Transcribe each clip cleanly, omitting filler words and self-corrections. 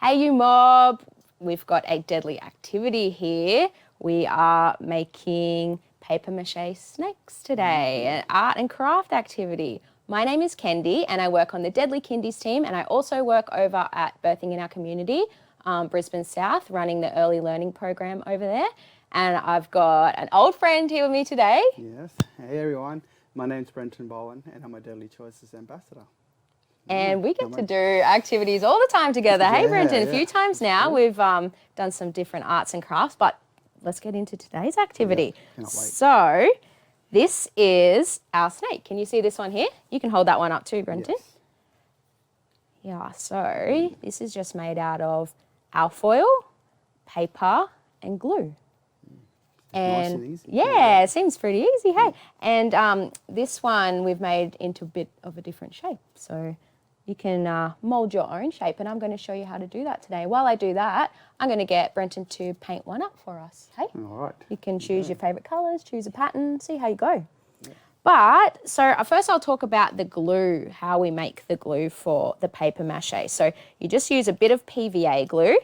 Hey you mob, we've got a deadly activity here. We are making paper mache snakes today, an art and craft activity. My name is Kendi and I work on the Deadly Kindies team, and I also work over at Birthing in Our Community, Brisbane South, running the early learning program over there. And I've got an old friend here with me today. Yes. Hey everyone, my name's Brenton Bowen and I'm a Deadly Choices ambassador. And we get to do activities all the time together. Hey, Brenton, a few times now we've done some different arts and crafts, but let's get into today's activity. Cannot wait. So this is our snake. Can you see this one here? You can hold that one up too, Brenton. Yes. Yeah, so this is just made out of alfoil, paper and glue. Nice and easy. Yeah, it seems pretty easy, hey? And this one we've made into a bit of a different shape. So you can mould your own shape, and I'm going to show you how to do that today. While I do that, I'm going to get Brenton to paint one up for us, hey? All right. You can choose your favourite colours, choose a pattern, see how you go. Yeah. But, so first I'll talk about the glue, how we make the glue for the paper mache. So you just use a bit of PVA glue.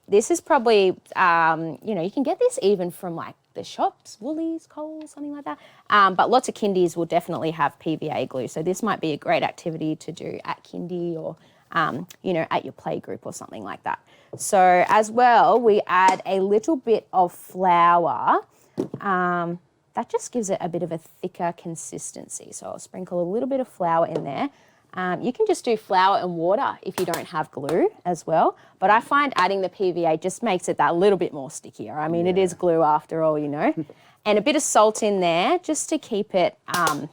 This is probably, you can get this even from like the shops, Woolies, Coles, something like that. But lots of kindies will definitely have PVA glue. So this might be a great activity to do at kindy or, at your playgroup or something like that. So as well, we add a little bit of flour. That just gives it a bit of a thicker consistency. So I'll sprinkle a little bit of flour in there. You can just do flour and water if you don't have glue as well. But I find adding the PVA just makes it that little bit more stickier. I mean, it is glue after all, And a bit of salt in there just to keep it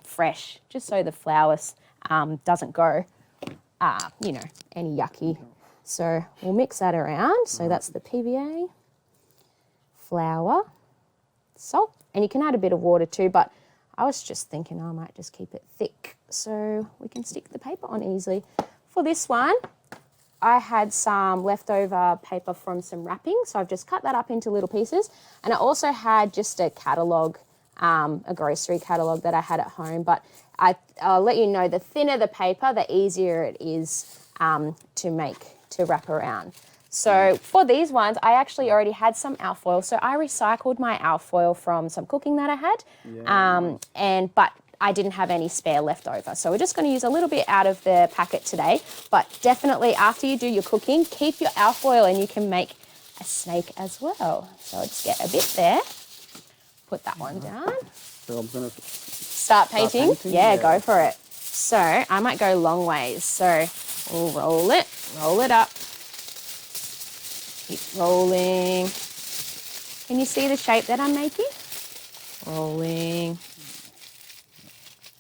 fresh, just so the flour doesn't go, any yucky. So we'll mix that around. So that's the PVA, flour, salt. And you can add a bit of water too, but I was just thinking I might just keep it thick so we can stick the paper on easily. For this one, I had some leftover paper from some wrapping, so I've just cut that up into little pieces. And I also had just a catalogue, a grocery catalogue that I had at home. But I'll let you know, the thinner the paper, the easier it is to wrap around. So for these ones, I actually already had some alfoil. So I recycled my alfoil from some cooking that I had. But I didn't have any spare left over. So we're just going to use a little bit out of the packet today. But definitely after you do your cooking, keep your alfoil and you can make a snake as well. So I'll just get a bit there. Put that one down. So I'm going to start painting? Yeah, go for it. So I might go long ways. So we'll roll it up. Keep rolling. Can you see the shape that I'm making? Rolling.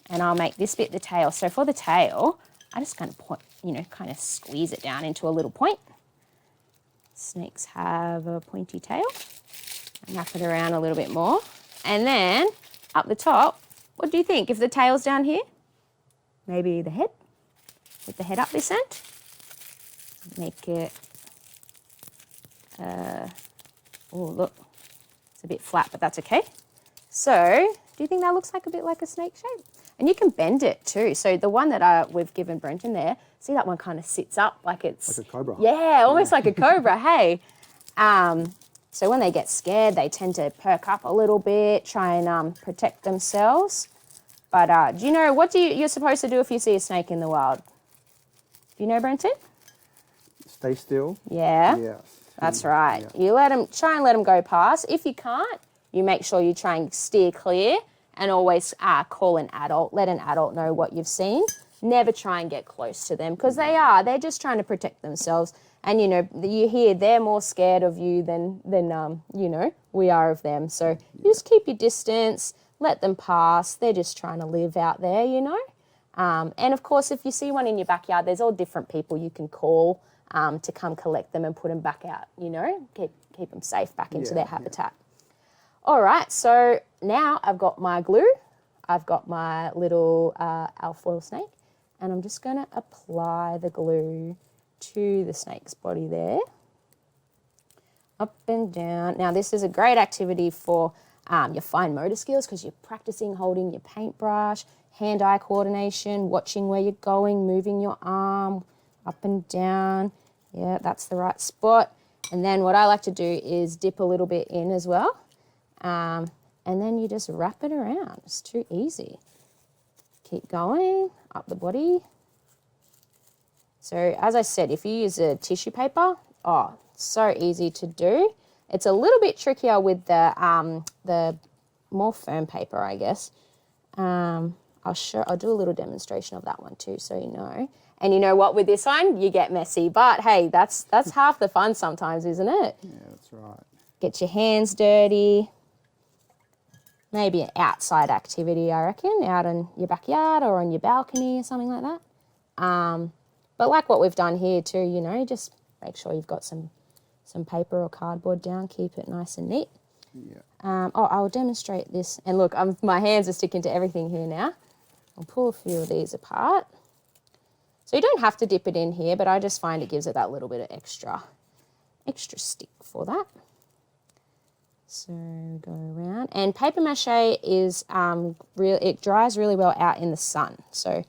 And I'll make this bit the tail. So for the tail, I just kind of squeeze it down into a little point. Snakes have a pointy tail. And wrap it around a little bit more. And then up the top, what do you think? If the tail's down here, maybe the head. With the head up this end. Make it oh, look, it's a bit flat, but that's okay. So, do you think that looks like a bit like a snake shape? And you can bend it too. So the one that we've given Brenton there, see that one kind of sits up like it's... like a cobra. Yeah, almost like a cobra, hey. So when they get scared, they tend to perk up a little bit, try and protect themselves. But do you know, you're supposed to do if you see a snake in the wild? Do you know, Brenton? Stay still. Yeah. Yes. That's right. Yeah. You try and let them go past. If you can't, you make sure you try and steer clear and always call an adult. Let an adult know what you've seen. Never try and get close to them because they're just trying to protect themselves. And, you hear they're more scared of you than we are of them. So you just keep your distance, let them pass. They're just trying to live out there, And, of course, if you see one in your backyard, there's all different people you can call to come collect them and put them back out, keep them safe back into their habitat. All right, so now I've got my glue. I've got my little alfoil snake, and I'm just going to apply the glue to the snake's body there. Up and down. Now, this is a great activity for your fine motor skills because you're practicing holding your paintbrush, hand-eye coordination, watching where you're going, moving your arm up and down. Yeah, that's the right spot. And then what I like to do is dip a little bit in as well. And then you just wrap it around. It's too easy. Keep going up the body. So as I said, if you use a tissue paper, so easy to do. It's a little bit trickier with the more firm paper, I guess. I'll do a little demonstration of that one too, so you know. And you know what, with this one, you get messy. But hey, that's half the fun sometimes, isn't it? Yeah, that's right. Get your hands dirty. Maybe an outside activity, I reckon, out in your backyard or on your balcony or something like that. But like what we've done here too, you know, just make sure you've got some paper or cardboard down. Keep it nice and neat. Yeah. I'll demonstrate this. And look, my hands are sticking to everything here now. I'll pull a few of these apart. So you don't have to dip it in here, but I just find it gives it that little bit of extra stick for that. So go around. And paper mache is it dries really well out in the sun. So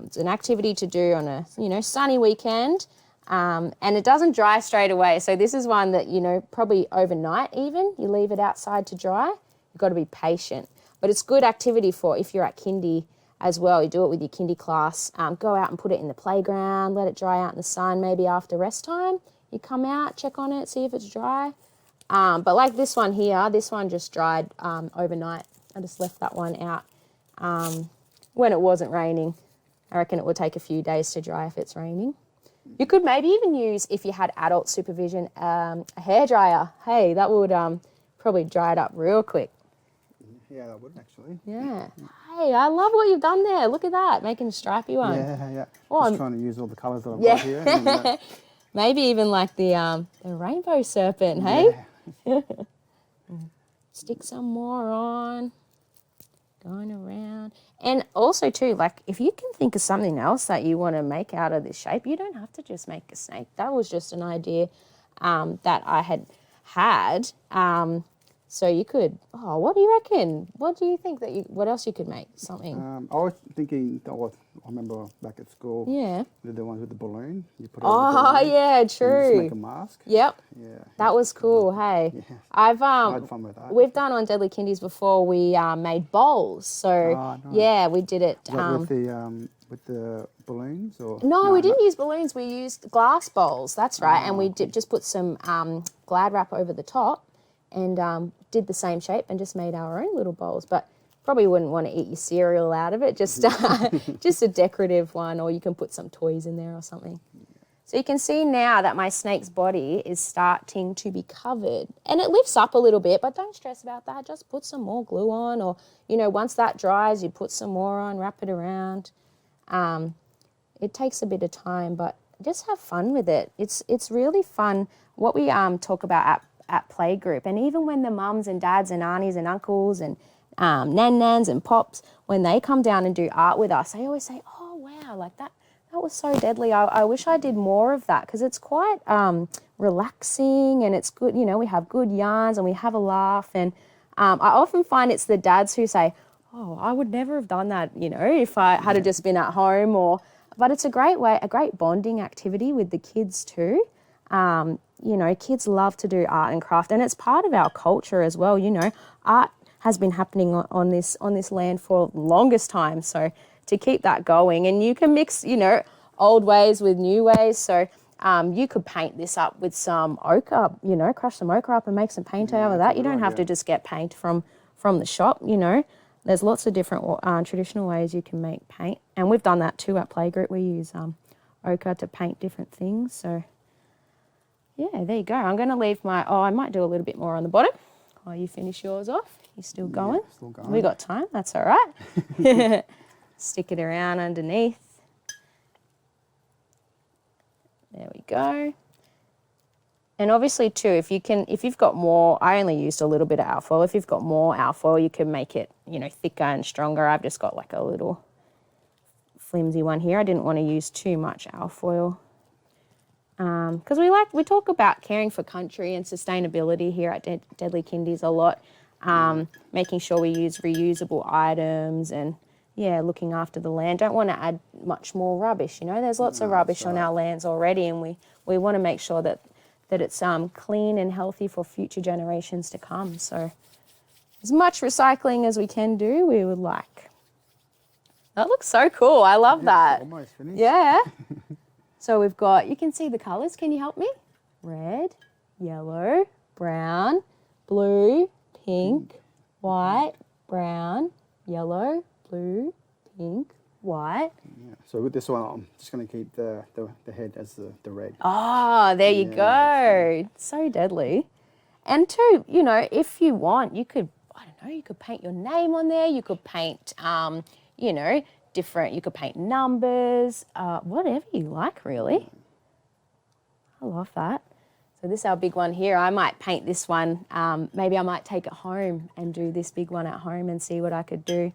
it's an activity to do on a sunny weekend. And it doesn't dry straight away. So this is one that, probably overnight even, you leave it outside to dry. You've got to be patient. But it's good activity for if you're at kindy as well. You do it with your kindy class. Go out and put it in the playground, let it dry out in the sun. Maybe after rest time, you come out, check on it, see if it's dry. But like this one here, this one just dried overnight. I just left that one out when it wasn't raining. I reckon it would take a few days to dry if it's raining. You could maybe even use, if you had adult supervision, a hairdryer. Hey, that would probably dry it up real quick. Yeah, that would actually. Yeah. Hey, I love what you've done there. Look at that, making a stripy one. Yeah. Oh, Just trying to use all the colours that I've got here. And, maybe even like the rainbow serpent, hey? Yeah. Stick some more on. Going around. And also too, like if you can think of something else that you want to make out of this shape, you don't have to just make a snake. That was just an idea that I had. So you could, what do you reckon? What do you think what else you could make? Something? I was thinking, I remember back at school, Yeah. the ones with the balloon. You put it on the balloon, yeah, and true. just make a mask. Yep. Yeah. That was cool, hey. Yeah. I had fun with that. We've done on Deadly Kindies before, we made bowls. So, nice. yeah, we did it. Is that with the balloons? Or No, we didn't use balloons. We used glass bowls, that's right. And we just put some Glad wrap over the top and did the same shape and just made our own little bowls. But probably wouldn't want to eat your cereal out of it, just just a decorative one, or you can put some toys in there or something. So you can see now that my snake's body is starting to be covered. And it lifts up a little bit, but don't stress about that. Just put some more glue on, or, once that dries, you put some more on, wrap it around. It takes a bit of time, but just have fun with it. It's really fun. What we talk about at playgroup, and even when the mums and dads and aunties and uncles and nan-nans and pops, when they come down and do art with us, they always say, oh, wow, like that was so deadly. I wish I did more of that, because it's quite relaxing and it's good. We have good yarns and we have a laugh. And I often find it's the dads who say, oh, I would never have done that, if I had just been at home. But it's a great bonding activity with the kids too. Kids love to do art and craft, and it's part of our culture as well. Art has been happening on this land for the longest time. So to keep that going, and you can mix, old ways with new ways. So you could paint this up with some ochre, crush some ochre up and make some paint out of that. You don't have to just get paint from the shop. There's lots of different traditional ways you can make paint, and we've done that too at Playgroup. We use ochre to paint different things. So yeah, there you go. I'm going to leave I might do a little bit more on the bottom while you finish yours off. You still going? Yeah, still going. We got time. That's all right. Stick it around underneath. There we go. And obviously too, if you've got more, I only used a little bit of alfoil. If you've got more alfoil, you can make it, thicker and stronger. I've just got like a little flimsy one here. I didn't want to use too much alfoil. Because we talk about caring for country and sustainability here at Deadly Kindies a lot, making sure we use reusable items and, looking after the land. Don't want to add much more rubbish. You know, there's lots of rubbish on our lands already, and we want to make sure that it's clean and healthy for future generations to come. So as much recycling as we can do, we would like. That looks so cool. I love that. Almost finished. Yeah. So we've got, you can see the colours. Can you help me? Red, yellow, brown, blue, pink, white, brown, yellow, blue, pink, white. Yeah. So with this one, I'm just going to keep the head as the red. Oh, there you go. So deadly. And too, you know, if you want, you could, I don't know, you could paint your name on there. You could paint, you know, you could paint numbers, whatever you like, really. I love that. So this is our big one here. I might paint this one. Maybe I might take it home and do this big one at home and see what I could do.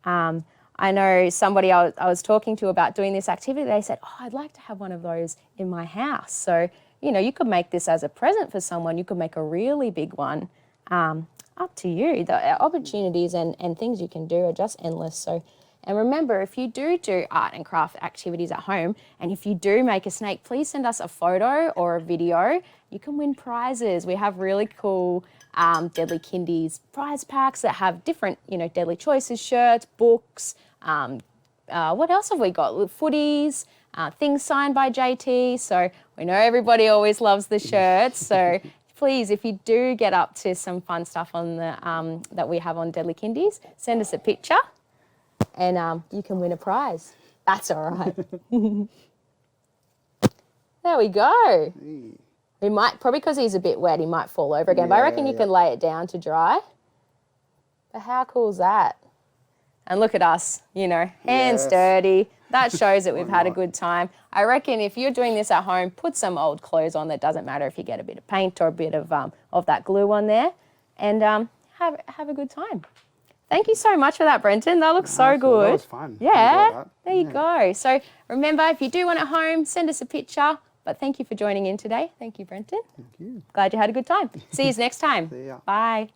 I know somebody I was talking to about doing this activity, they said, oh, I'd like to have one of those in my house. So, you know, you could make this as a present for someone. You could make a really big one. Up to you. The opportunities and things you can do are just endless. So, and remember, if you do art and craft activities at home, and if you do make a snake, please send us a photo or a video. You can win prizes. We have really cool Deadly Kindies prize packs that have different, you know, Deadly Choices shirts, books. What else have we got? Footies, things signed by JT. So we know everybody always loves the shirts. So please, if you do get up to some fun stuff on the that we have on Deadly Kindies, send us a picture and you can win a prize. That's all right. There we go. He might, probably because he's a bit wet, he might fall over again. But I reckon you can lay it down to dry. But how cool is that? And look at us, you know, hands dirty. That shows that we've had a good time. I reckon if you're doing this at home, put some old clothes on. That doesn't matter if you get a bit of paint or a bit of that glue on there, and have a good time. Thank you so much for that, Brenton. That looks so good. That was fun. Yeah, there you go. So remember, if you do want it home, send us a picture. But thank you for joining in today. Thank you, Brenton. Thank you. Glad you had a good time. See you next time. See ya. Bye.